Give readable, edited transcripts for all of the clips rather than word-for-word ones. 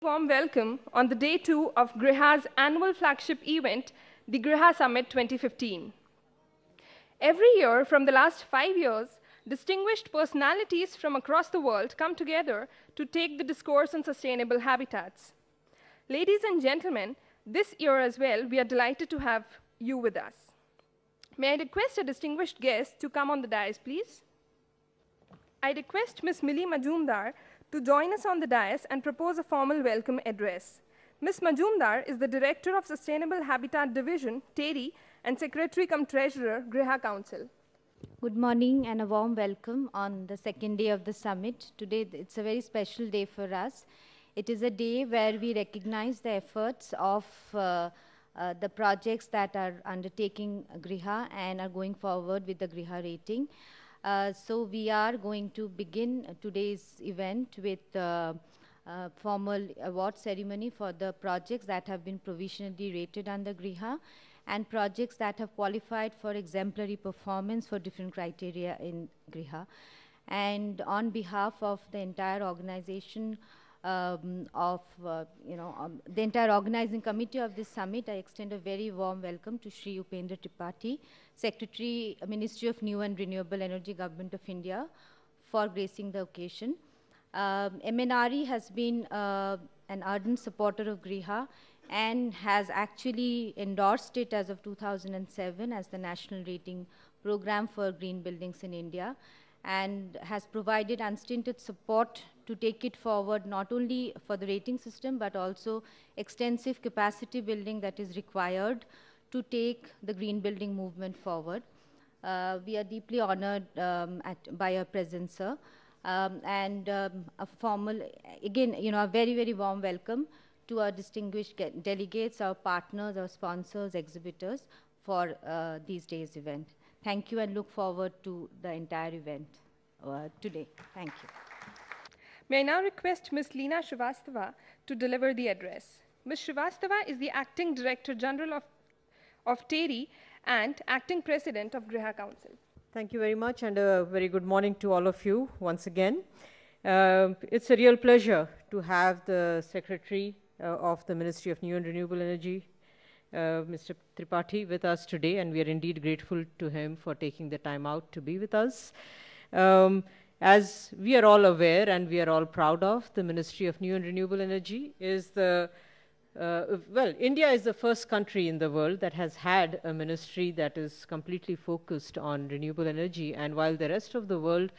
Warm welcome on the day 2 of GRIHA's annual flagship event, the GRIHA Summit 2015. Every year from the last 5 years, distinguished personalities from across the world come together to take the discourse on sustainable habitats. Ladies and gentlemen, this year as well, we are delighted to have you with us. May I request a distinguished guest to come on the dais, please? I request Ms. Mili Majumdar to join us on the dais and propose a formal welcome address. Ms. Majumdar is the Director of Sustainable Habitat Division, TERI, and Secretary-cum-Treasurer, GRIHA Council. Good morning and a warm welcome on the second day of the summit. Today, it's a very special day for us. It is a day where we recognize the efforts of the projects that are undertaking GRIHA and are going forward with the GRIHA rating. So we are going to begin today's event with a formal award ceremony for the projects that have been provisionally rated under GRIHA and projects that have qualified for exemplary performance for different criteria in GRIHA. And on behalf of the entire organization the entire organizing committee of this summit, I extend a very warm welcome to Shri Upendra Tripathy, Secretary, Ministry of New and Renewable Energy, Government of India, for gracing the occasion. MNRE has been an ardent supporter of GRIHA and has actually endorsed it as of 2007 as the national rating program for green buildings in India, and has provided unstinted support to take it forward, not only for the rating system, but also extensive capacity building that is required to take the green building movement forward. We are deeply honored by your presence, sir. A formal, again, a very, very warm welcome to our distinguished delegates, our partners, our sponsors, exhibitors for these days' event. Thank you and look forward to the entire event today. Thank you. May I now request Ms. Leena Srivastava to deliver the address. Ms. Srivastava is the Acting Director General of TERI and Acting President of GRIHA Council. Thank you very much and a very good morning to all of you once again. It's a real pleasure to have the Secretary of the Ministry of New and Renewable Energy, Mr. Tripathi, with us today, and we are indeed grateful to him for taking the time out to be with us. As we are all aware and we are all proud of, the Ministry of New and Renewable Energy is India is the first country in the world that has had a ministry that is completely focused on renewable energy. And while the rest of the world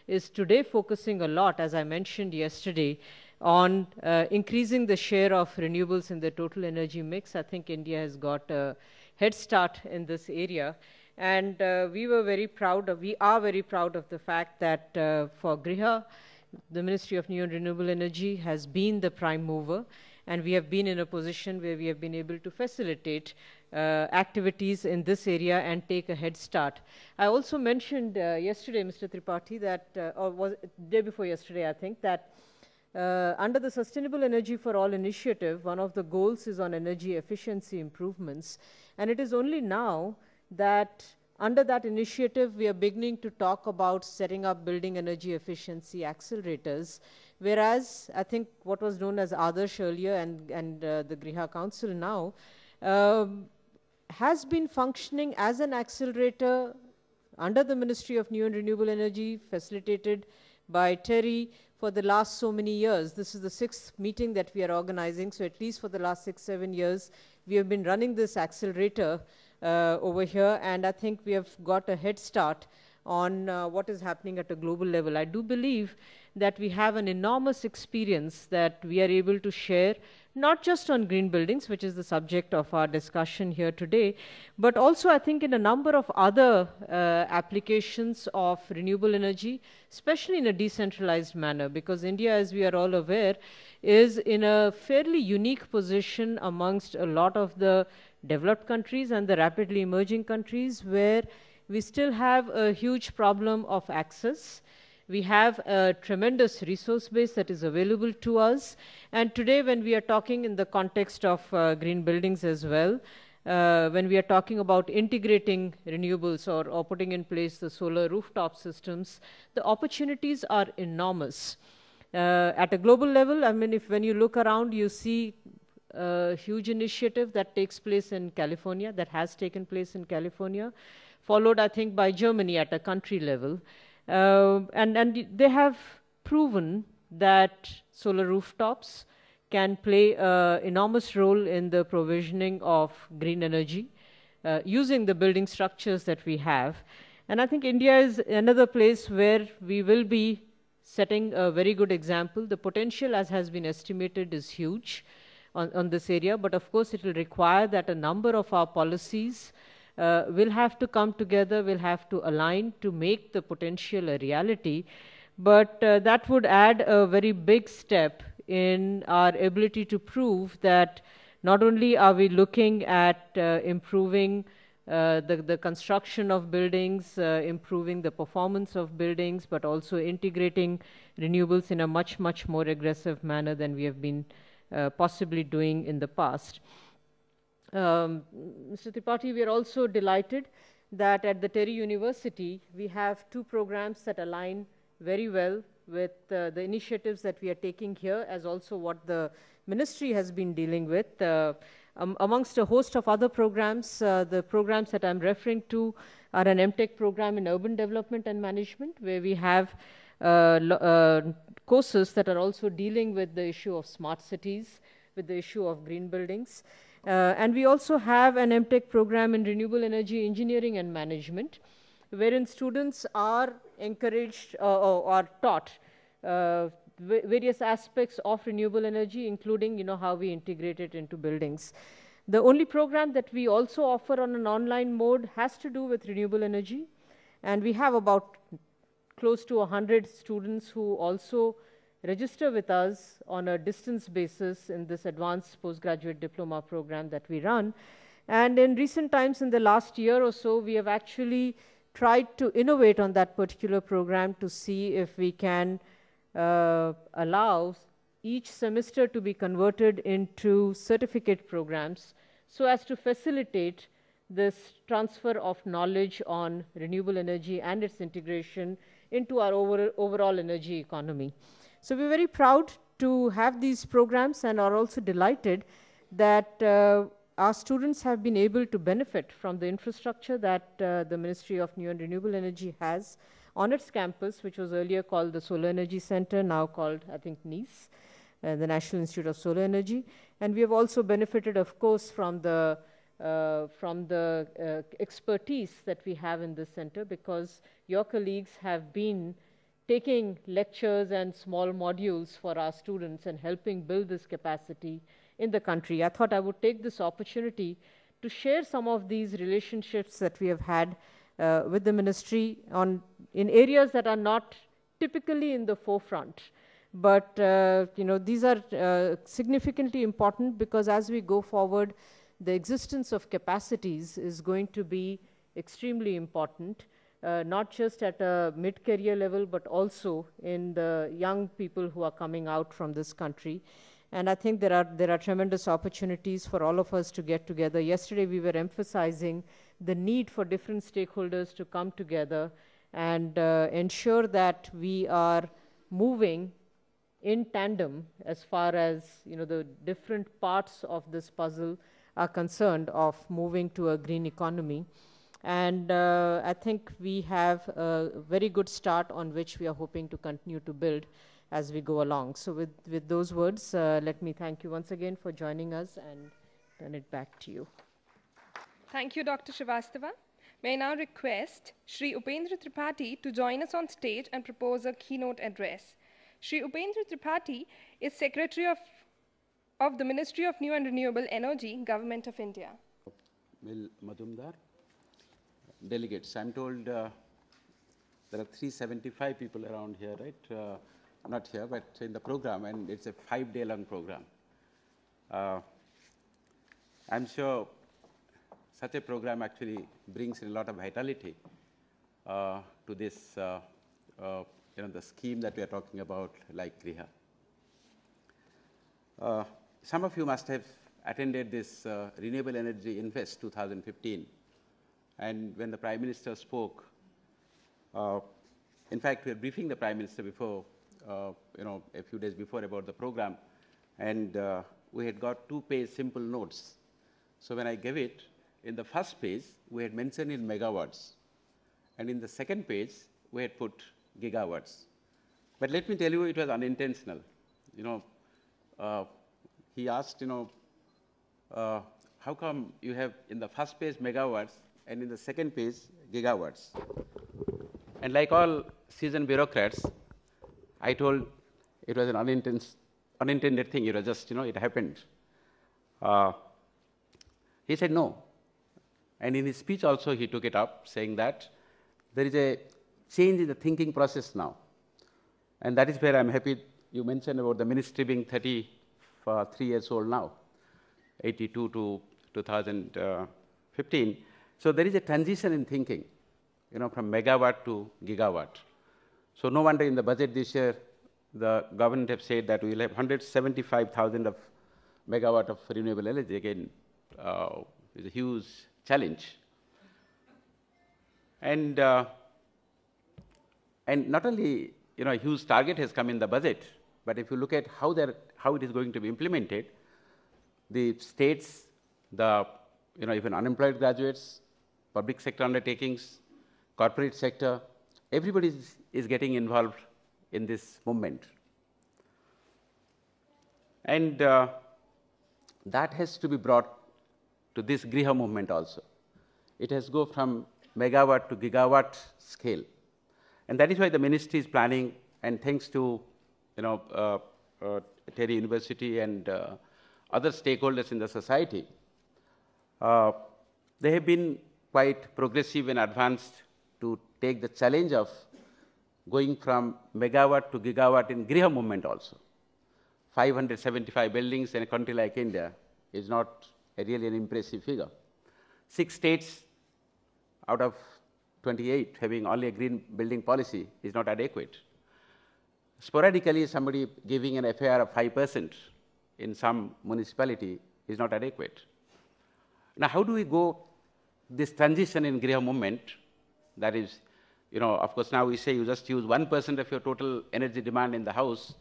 is today focusing a lot, as I mentioned yesterday, on increasing the share of renewables in the total energy mix, I think India has got a head start in this area. And we are very proud of the fact that for GRIHA, the Ministry of New and Renewable Energy has been the prime mover, and we have been in a position where we have been able to facilitate activities in this area and take a head start. I also mentioned yesterday, Mr. Tripathi, that, or was it the day before yesterday, I think, that under the Sustainable Energy for All initiative, one of the goals is on energy efficiency improvements, and it is only now that under that initiative, we are beginning to talk about setting up building energy efficiency accelerators, whereas I think what was known as Adarsh earlier and the GRIHA Council now has been functioning as an accelerator under the Ministry of New and Renewable Energy, facilitated by TERI for the last so many years. This is the 6th meeting that we are organizing, so at least for the last 6-7 years, we have been running this accelerator over here, and I think we have got a head start on what is happening at a global level. I do believe that we have an enormous experience that we are able to share, not just on green buildings, which is the subject of our discussion here today, but also I think in a number of other applications of renewable energy, especially in a decentralized manner, because India, as we are all aware, is in a fairly unique position amongst a lot of the developed countries and the rapidly emerging countries, where we still have a huge problem of access. We have a tremendous resource base that is available to us. And today, when we are talking in the context of green buildings as well, when we are talking about integrating renewables or putting in place the solar rooftop systems, the opportunities are enormous. At a global level, I mean, when you look around, you see a huge initiative that takes place in California, that has taken place in California, followed, I think, by Germany at a country level. And they have proven that solar rooftops can play an enormous role in the provisioning of green energy using the building structures that we have. And I think India is another place where we will be setting a very good example. The potential, as has been estimated, is huge on this area, but of course it will require that a number of our policies will have to come together, will have to align to make the potential a reality. But that would add a very big step in our ability to prove that not only are we looking at improving the construction of buildings, improving the performance of buildings, but also integrating renewables in a much, much more aggressive manner than we have been possibly doing in the past. Mr. Tripathi, we are also delighted that at the Terry University, we have two programs that align very well with the initiatives that we are taking here, as also what the ministry has been dealing with. Amongst a host of other programs, the programs that I'm referring to are an MTech program in urban development and management, where we have courses that are also dealing with the issue of smart cities, with the issue of green buildings. And we also have an MTech program in renewable energy engineering and management, wherein students are encouraged or are taught various aspects of renewable energy, including, how we integrate it into buildings. The only program that we also offer on an online mode has to do with renewable energy, and we have about close to 100 students who also register with us on a distance basis in this advanced postgraduate diploma program that we run. And in recent times, in the last year or so, we have actually tried to innovate on that particular program to see if we can allow each semester to be converted into certificate programs so as to facilitate this transfer of knowledge on renewable energy and its integration into our overall energy economy. So we're very proud to have these programs and are also delighted that our students have been able to benefit from the infrastructure that the Ministry of New and Renewable Energy has on its campus, which was earlier called the Solar Energy Center, now called, I think, NIES, the National Institute of Solar Energy. And we have also benefited, of course, from the expertise that we have in this center, because your colleagues have been taking lectures and small modules for our students and helping build this capacity in the country. I thought I would take this opportunity to share some of these relationships that we have had with the ministry in areas that are not typically in the forefront. But these are significantly important, because as we go forward, the existence of capacities is going to be extremely important, not just at a mid-career level, but also in the young people who are coming out from this country. And I think there are tremendous opportunities for all of us to get together. Yesterday, we were emphasizing the need for different stakeholders to come together and ensure that we are moving in tandem as far as the different parts of this puzzle are concerned, of moving to a green economy. And I think we have a very good start on which we are hoping to continue to build as we go along. So with those words, let me thank you once again for joining us and turn it back to you. Thank you, Dr. Srivastava. May I now request Shri Upendra Tripathy to join us on stage and propose a keynote address. Shri Upendra Tripathy is Secretary of the Ministry of New and Renewable Energy, Government of India. Mili Majumdar, delegates. I'm told there are 375 people around here, right? Not here, but in the program, and it's a 5-day-long program. I'm sure such a program actually brings a lot of vitality to this, the scheme that we are talking about, like GRIHA. Some of you must have attended this Renewable Energy Invest 2015. And when the Prime Minister spoke, in fact, we were briefing the Prime Minister before a few days before about the program, and we had got 2-page simple notes. So when I gave it, in the first page, we had mentioned in megawatts, and in the second page, we had put gigawatts. But let me tell you, it was unintentional. He asked, how come you have in the first page megawatts and in the second page gigawatts? And like all seasoned bureaucrats, I told it was an unintended thing. It was just, it happened. He said no. And in his speech also, he took it up, saying that there is a change in the thinking process now. And that is where I'm happy you mentioned about the ministry being 33 years old now, 82 to 2015. So there is a transition in thinking, from megawatt to gigawatt. So no wonder in the budget this year, the government have said that we will have 175,000 of megawatt of renewable energy. Again, is a huge challenge. And not only a huge target has come in the budget, but if you look at how it is going to be implemented, the states, even unemployed graduates, public sector undertakings, corporate sector, everybody is getting involved in this movement. And that has to be brought to this GRIHA movement also. It has to go from megawatt to gigawatt scale. And that is why the ministry is planning, and thanks to Terry University and other stakeholders in the society, they have been quite progressive and advanced to take the challenge of going from megawatt to gigawatt in GRIHA movement also. 575 buildings in a country like India is not really an impressive figure. 6 states out of 28 having only a green building policy is not adequate. Sporadically, somebody giving an FAR of 5% in some municipality is not adequate. Now, how do we go this transition in GRIHA movement? That is, of course, now we say you just use 1% of your total energy demand in the house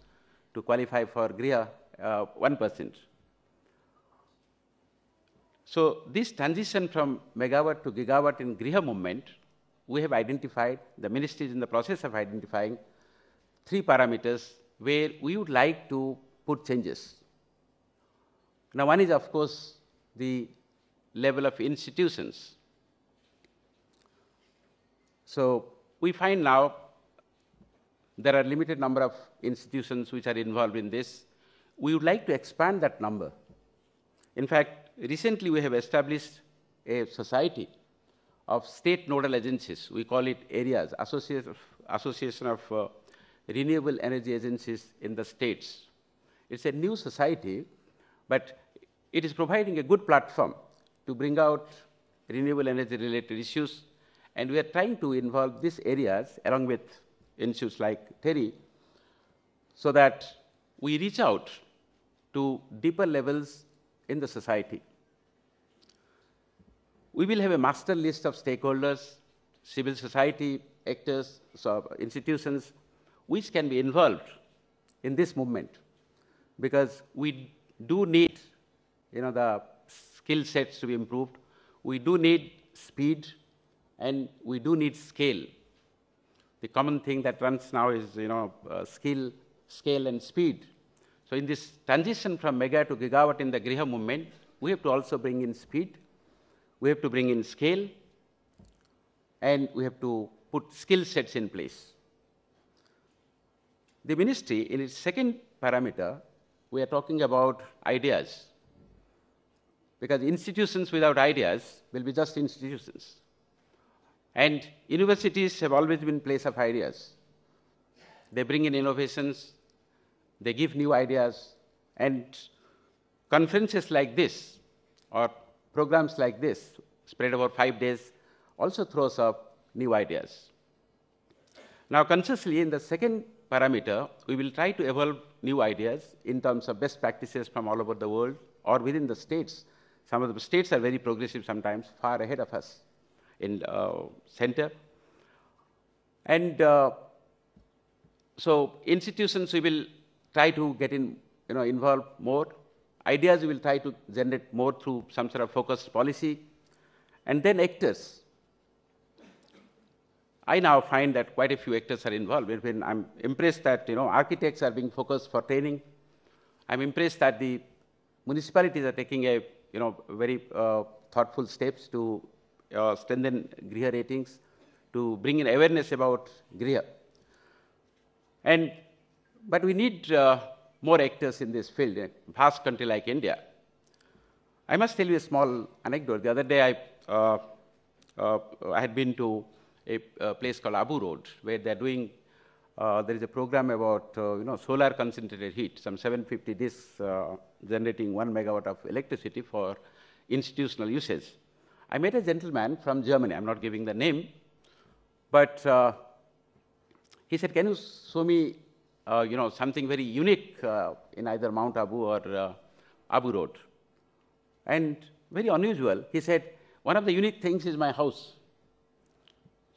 to qualify for GRIHA 1%. So this transition from megawatt to gigawatt in GRIHA movement, we have identified, the ministry is in the process of identifying 3 parameters where we would like to put changes. Now, one is, of course, the level of institutions. So we find now there are a limited number of institutions which are involved in this. We would like to expand that number. In fact, recently we have established a society of state nodal agencies. We call it AREAs, Association of Renewable Energy Agencies in the states. It's a new society, but it is providing a good platform to bring out renewable energy related issues, and we are trying to involve these areas along with institutes like Terry so that we reach out to deeper levels in the society. We will have a master list of stakeholders, civil society actors, institutions, which can be involved in this movement, because we do need the skill sets to be improved. We do need speed, and we do need scale. The common thing that runs now is skill, scale, and speed. So in this transition from mega to gigawatt in the GRIHA movement, we have to also bring in speed, we have to bring in scale, and we have to put skill sets in place. The ministry, in its second parameter, we are talking about ideas, because institutions without ideas will be just institutions. And universities have always been a place of ideas. They bring in innovations, they give new ideas, and conferences like this or programs like this spread over 5 days also throws up new ideas. Now, consciously, in the second parameter, we will try to evolve new ideas in terms of best practices from all over the world or within the states. Some of the states are very progressive sometimes, far ahead of us in center. And So institutions we will try to get involved more. Ideas we will try to generate more through some sort of focused policy. And then actors. I now find that quite a few actors are involved. I'm impressed that architects are being focused for training. I'm impressed that the municipalities are taking a very thoughtful steps to strengthen GRIHA ratings, to bring in awareness about GRIHA. But we need more actors in this field, in a vast country like India. I must tell you a small anecdote. The other day, I had been to a place called Abu Road, where they're doing, there is a program about, solar concentrated heat, some 750 discs generating 1 megawatt of electricity for institutional usage. I met a gentleman from Germany. I'm not giving the name, but he said, can you show me, something very unique in either Mount Abu or Abu Road? And very unusual. He said, one of the unique things is my house.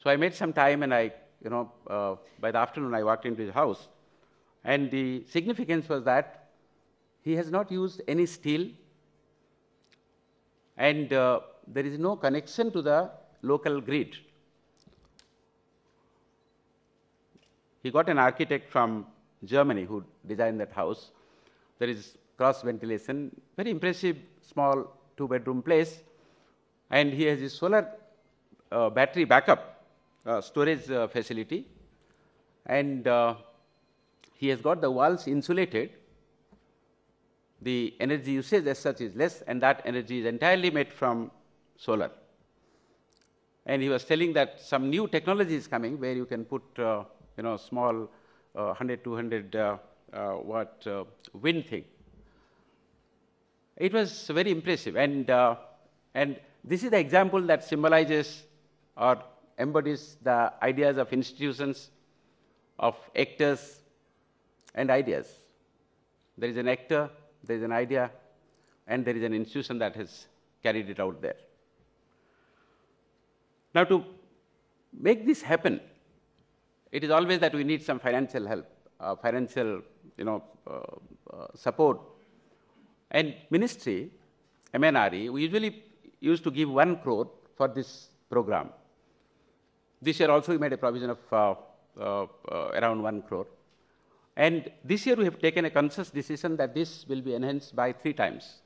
So I made some time, and by the afternoon I walked into his house, and the significance was that he has not used any steel, and there is no connection to the local grid. He got an architect from Germany who designed that house. There is cross ventilation, very impressive small 2-bedroom place, and he has his solar battery backup storage facility, and he has got the walls insulated. The energy usage as such is less, and that energy is entirely made from solar. And he was telling that some new technology is coming where you can put small 100, 200 watt wind thing. It was very impressive, and this is the example that symbolizes or embodies the ideas of institutions, of actors, and ideas. There is an actor, there is an idea, and there is an institution that has carried it out there. Now, to make this happen, it is always that we need some financial help, financial support. And ministry, MNRE, we usually used to give 1 crore for this program. This year also we made a provision of around 1 crore. And this year we have taken a conscious decision that this will be enhanced by 3 times,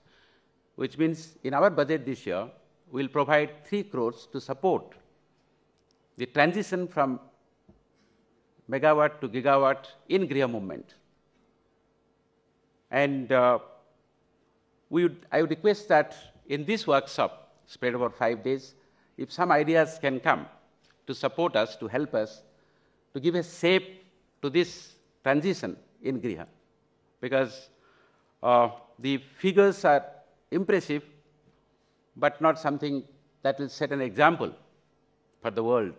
which means in our budget this year, we will provide 3 crores to support the transition from megawatt to gigawatt in GRIHA movement. And I would request that in this workshop, spread over 5 days, if some ideas can come to support us, to help us, to give a shape to this transition in GRIHA. Because the figures are impressive, but not something that will set an example for the world.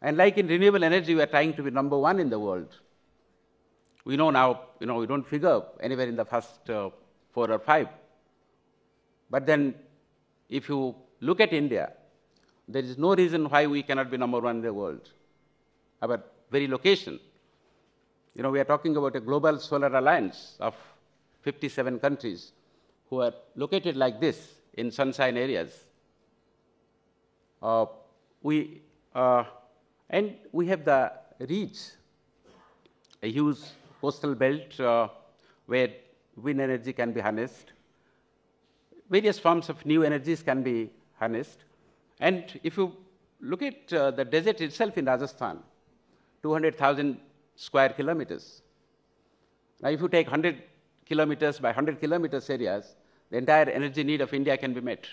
And like in renewable energy, we are trying to be #1 in the world. We know now, we don't figure anywhere in the first 4 or 5. But then, if you look at India, there is no reason why we cannot be #1 in the world. Our very location. We are talking about a global solar alliance of 57 countries who are located like this in sunshine areas. And we have the reach, a huge coastal belt where wind energy can be harnessed. Various forms of new energies can be harnessed. And if you look at the desert itself in Rajasthan, 200,000 square kilometers. Now, if you take 100 kilometers by 100 kilometers areas, the entire energy need of India can be met.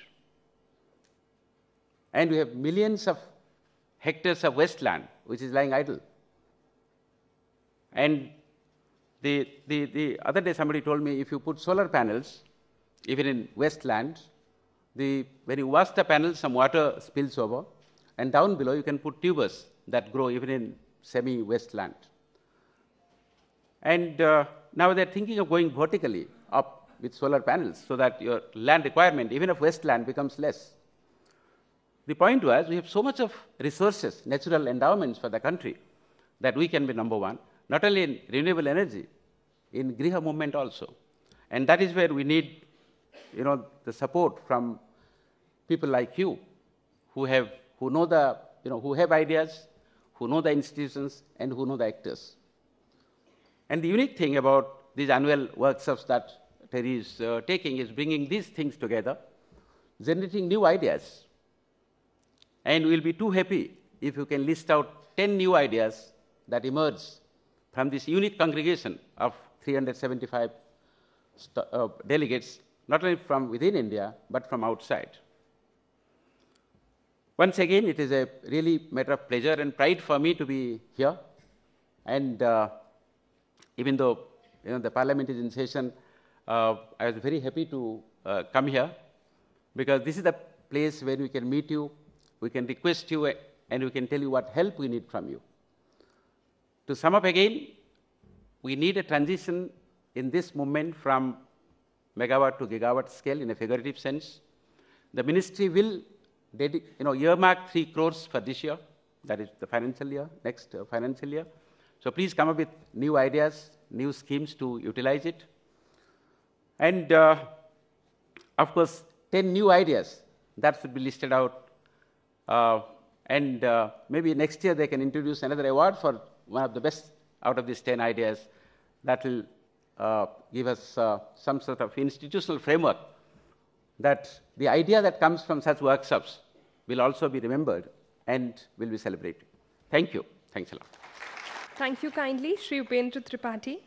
And we have millions of hectares of wasteland, which is lying idle. And the other day somebody told me, if you put solar panels, even in wasteland, when you wash the panels, some water spills over, and down below you can put tubers that grow even in semi-wasteland. And now they're thinking of going vertically up with solar panels so that your land requirement, even of wasteland, becomes less. The point was, we have so much of resources, natural endowments for the country. that we can be number one, not only in renewable energy, in GRIHA movement also. And that is where we need, the support from people like you, who have ideas, who know the institutions, and who know the actors. And the unique thing about these annual workshops that Terry is taking is bringing these things together, generating new ideas. And we'll be too happy if you can list out 10 new ideas that emerge from this unique congregation of 375 delegates, not only from within India, but from outside. Once again, it is a really matter of pleasure and pride for me to be here. And even though the Parliament is in session, I was very happy to come here, because this is the place where we can meet you, we can request you, and we can tell you what help we need from you. To sum up again, we need a transition in this movement from megawatt to gigawatt scale in a figurative sense. The ministry will earmark 3 crores for this year, that is the financial year, next financial year. So please come up with new ideas, new schemes to utilize it. And of course, 10 new ideas that should be listed out. And maybe next year they can introduce another award for one of the best out of these 10 ideas. That will give us some sort of institutional framework that the idea that comes from such workshops will also be remembered and will be celebrated. Thank you. Thanks a lot. Thank you kindly, Shri Upendra Tripathy.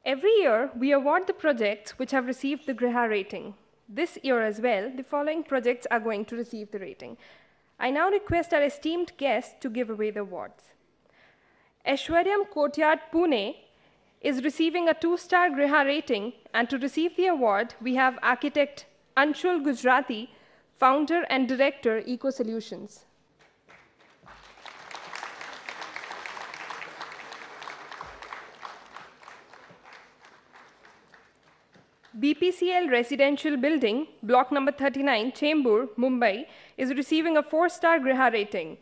Every year, we award the projects which have received the GRIHA rating. This year as well, the following projects are going to receive the rating. I now request our esteemed guests to give away the awards. Aishwaryam Courtyard, Pune is receiving a 2-star GRIHA rating, and to receive the award, we have architect Anshul Gujarati, founder and director, Eco Solutions. BPCL residential building, block number 39, Chembur, Mumbai, is receiving a 4-star GRIHA rating.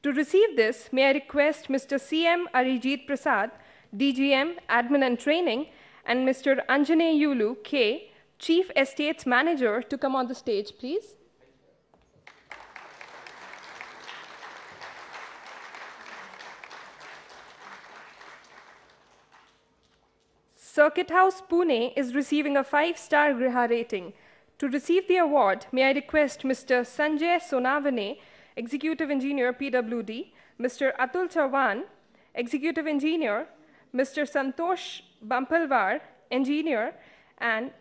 To receive this, may I request Mr. C.M. Arijit Prasad, DGM, Admin and Training, and Mr. Anjane Yulu, K., Chief Estates Manager, to come on the stage, please. Circuit House, Pune is receiving a 5-star GRIHA rating. To receive the award, may I request Mr. Sanjay Sonavane, Executive Engineer, PWD, Mr. Atul Chavan, Executive Engineer, Mr. Santosh Bampalwar, Engineer, and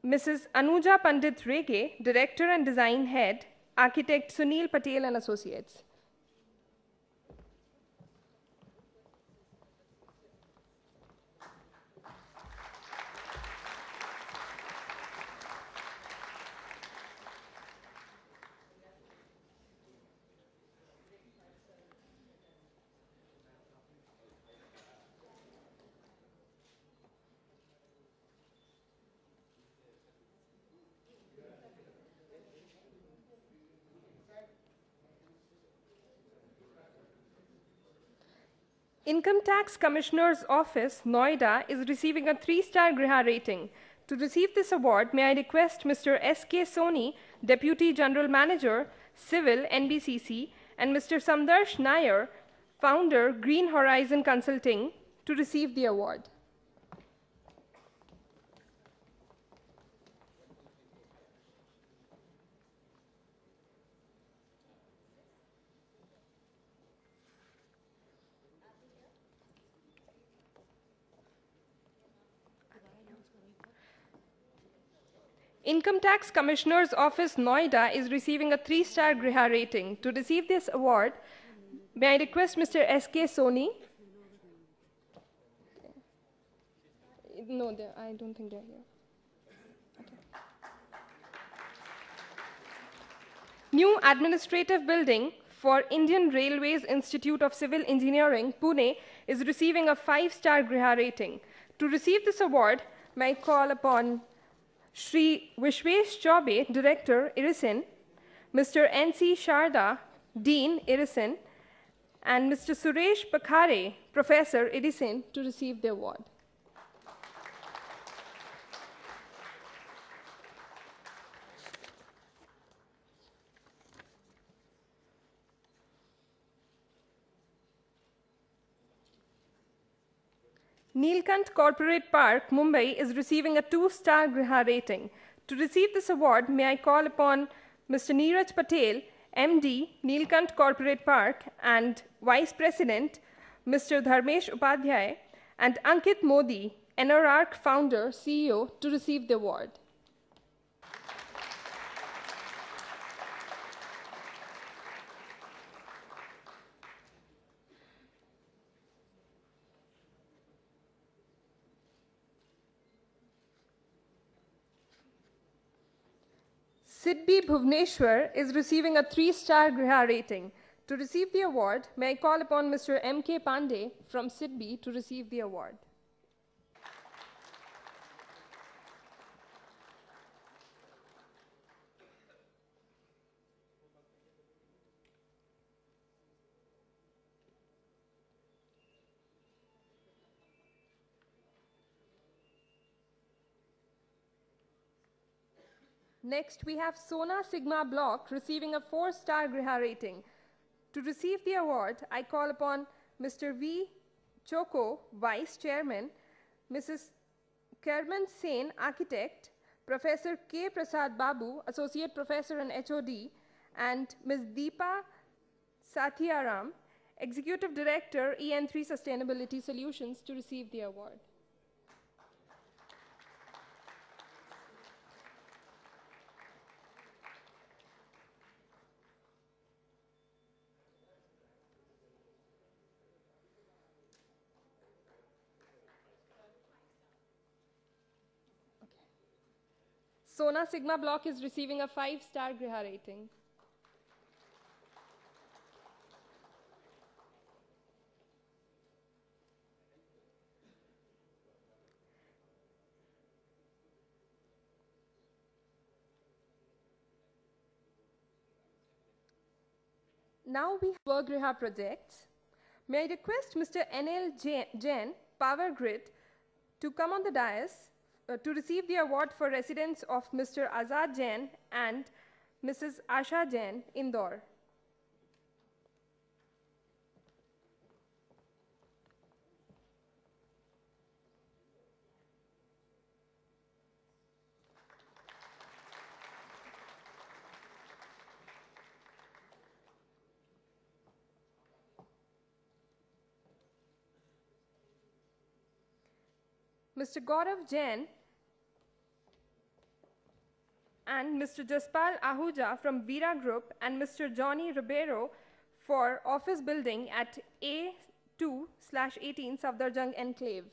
Mrs. Anuja Pandit Rege, Director and Design Head, Architect Sunil Patel and Associates. Income Tax Commissioner's Office, Noida, is receiving a 3-star GRIHA rating. To receive this award, may I request Mr. S.K. Soni, Deputy General Manager, Civil, NBCC, and Mr. Samdarsh Nair, Founder, Green Horizon Consulting, to receive the award. Income Tax Commissioner's Office, Noida, is receiving a 3-star GRIHA rating. To receive this award, may I request Mr. S.K. Soni? No, I don't think they're here. Okay. New administrative building for Indian Railways Institute of Civil Engineering, Pune, is receiving a 5-star GRIHA rating. To receive this award, may I call upon Shri Vishwesh Chaube, Director, IRICEN, Mr. N.C. Sharda, Dean, IRICEN, and Mr. Suresh Pakhare, Professor, IRICEN, to receive the award. Neelkanth Corporate Park, Mumbai is receiving a 2-star GRIHA rating. To receive this award, may I call upon Mr. Neeraj Patel, MD, Neelkanth Corporate Park, and Vice President, Mr. Dharmesh Upadhyay, and Ankit Modi, NRARC founder, CEO, to receive the award. SIDBI Bhubaneswar is receiving a 3-star GRIHA rating. To receive the award, may I call upon Mr. M.K. Pandey from SIDBI to receive the award. Next, we have Sona Sigma block receiving a 4-star GRIHA rating. To receive the award, I call upon Mr. V. Choko, Vice Chairman, Mrs. Kerman Sen, Architect, Professor K. Prasad Babu, Associate Professor and HOD, and Ms. Deepa Satyaram, Executive Director, EN3 Sustainability Solutions, to receive the award. Sona Sigma block is receiving a 5-star GRIHA rating. Now we have GRIHA projects. May I request Mr. N.L. Jain, Power Grid, to come on the dais to receive the award for residence of Mr. Azad Jain and Mrs. Asha Jain, Indore. Mr. Gaurav Jain and Mr. Jaspal Ahuja from Veera Group and Mr. Johnny Ribeiro for office building at A2/18 Safdarjung Enclave.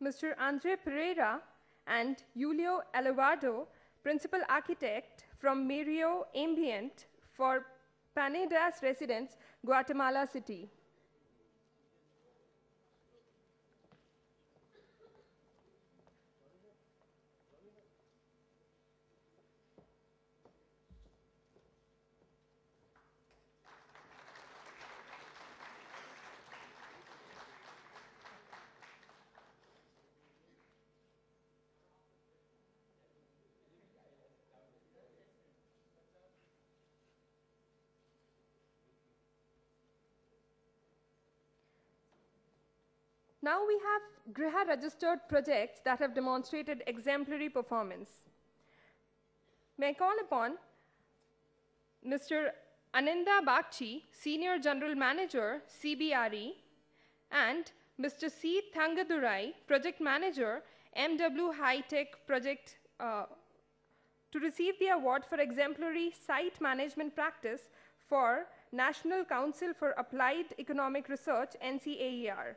Mr. Andre Pereira and Julio Alvarado, Principal Architect from Merio Ambient for Panedas Residence, Guatemala City. Now we have GRIHA registered projects that have demonstrated exemplary performance. May I call upon Mr. Ananda Bakchi, Senior General Manager, CBRE, and Mr. C. Thangadurai, Project Manager, MW High Tech Project, to receive the award for exemplary site management practice for National Council for Applied Economic Research, NCAER.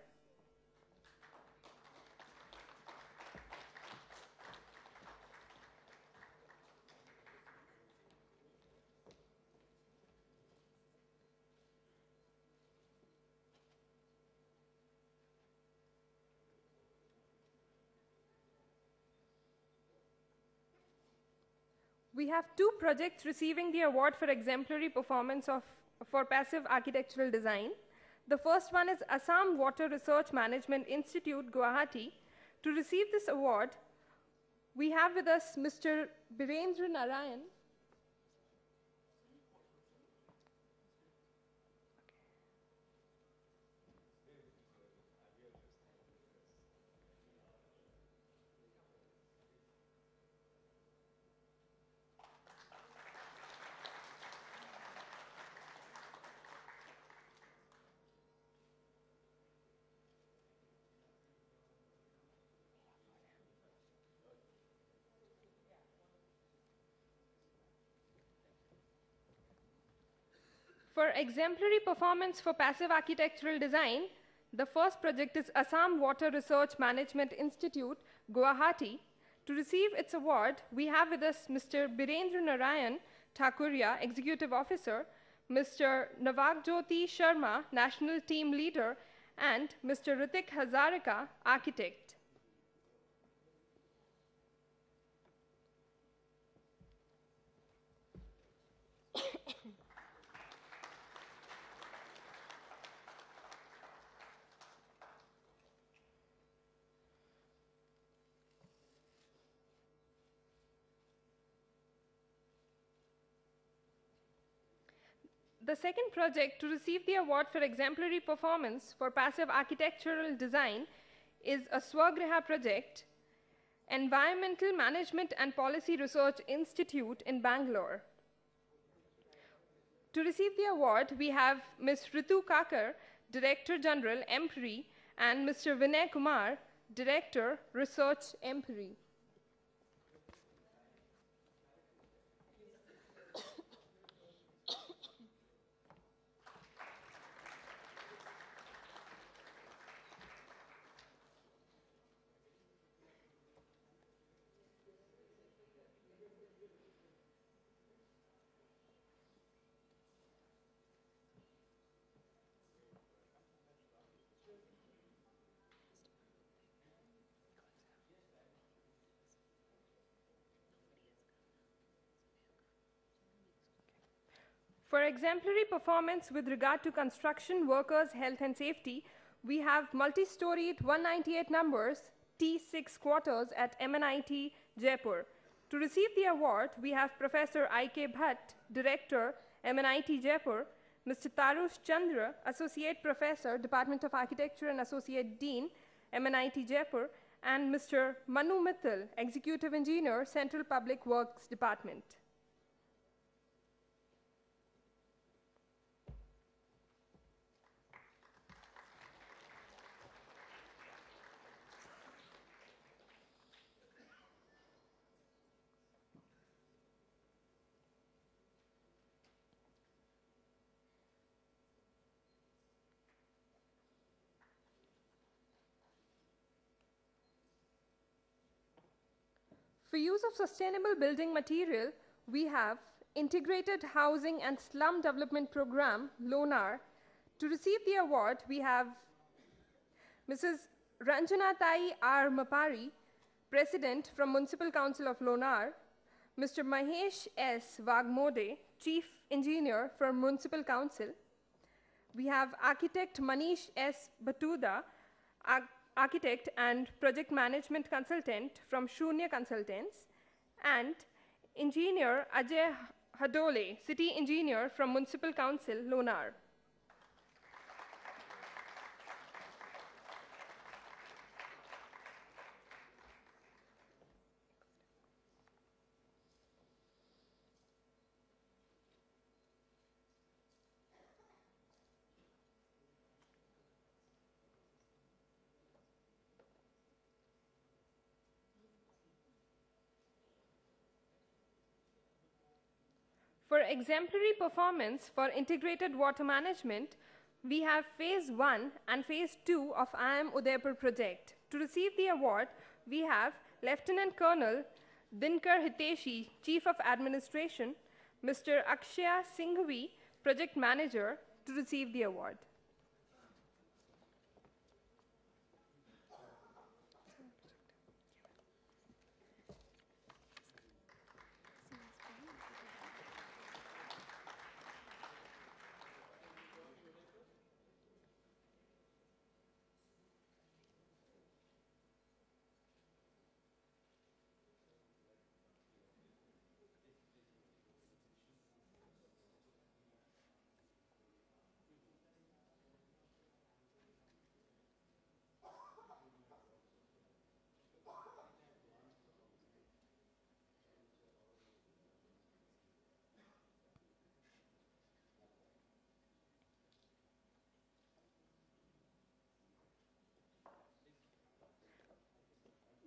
We have two projects receiving the award for exemplary performance for passive architectural design. The first one is Assam Water Research Management Institute, Guwahati. To receive this award, we have with us Mr. Birendra Narayan. For exemplary performance for passive architectural design, the first project is Assam Water Research Management Institute, Guwahati. To receive its award, we have with us Mr. Birendra Narayan Thakuria, Executive Officer, Mr. Navagjyoti Sharma, National Team Leader, and Mr. Ritik Hazarika, Architect. The second project to receive the award for exemplary performance for passive architectural design is a GRIHA project, Environmental Management and Policy Research Institute in Bangalore. To receive the award, we have Ms. Ritu Kakar, Director General, EMPRI, and Mr. Vinay Kumar, Director, Research, EMPRI. For exemplary performance with regard to construction workers' health and safety, we have multi-storied 198 numbers T6 quarters at MNIT Jaipur. To receive the award, we have Professor I.K. Bhatt, Director, MNIT Jaipur, Mr. Tarush Chandra, Associate Professor, Department of Architecture and Associate Dean, MNIT Jaipur, and Mr. Manu Mittal, Executive Engineer, Central Public Works Department. For use of sustainable building material, we have Integrated Housing and Slum Development Program, LONAR. To receive the award, we have Mrs. Ranjanatai R. Mapari, President from Municipal Council of LONAR, Mr. Mahesh S. Vagmode, Chief Engineer from Municipal Council. We have Architect Manish S. Batuda, Architect and Project Management Consultant from Shunya Consultants, and Engineer Ajay Hadole, City Engineer from Municipal Council, Lonar. For exemplary performance for integrated water management, we have Phase 1 and Phase 2 of IIM Udaipur project. To receive the award, we have Lieutenant Colonel Dinkar Hiteshi, Chief of Administration, Mr. Akshaya Singhvi, Project Manager, to receive the award.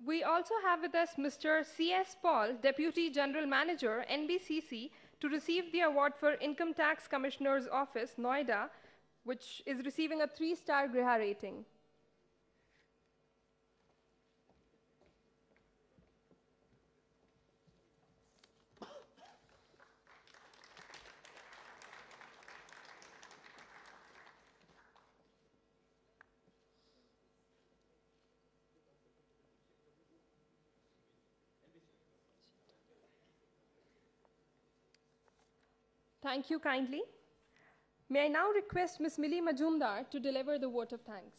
We also have with us Mr. C.S. Paul, Deputy General Manager, NBCC, to receive the award for Income Tax Commissioner's Office, Noida, which is receiving a 3-star GRIHA rating. Thank you kindly. May I now request Ms. Mili Majumdar to deliver the vote of thanks.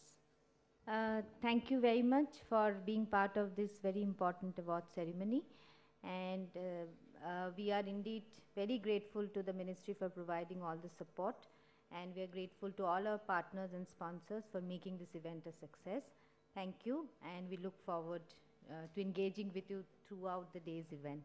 Thank you very much for being part of this very important award ceremony. And we are indeed very grateful to the Ministry for providing all the support. And we are grateful to all our partners and sponsors for making this event a success. Thank you. And we look forward to engaging with you throughout the day's event.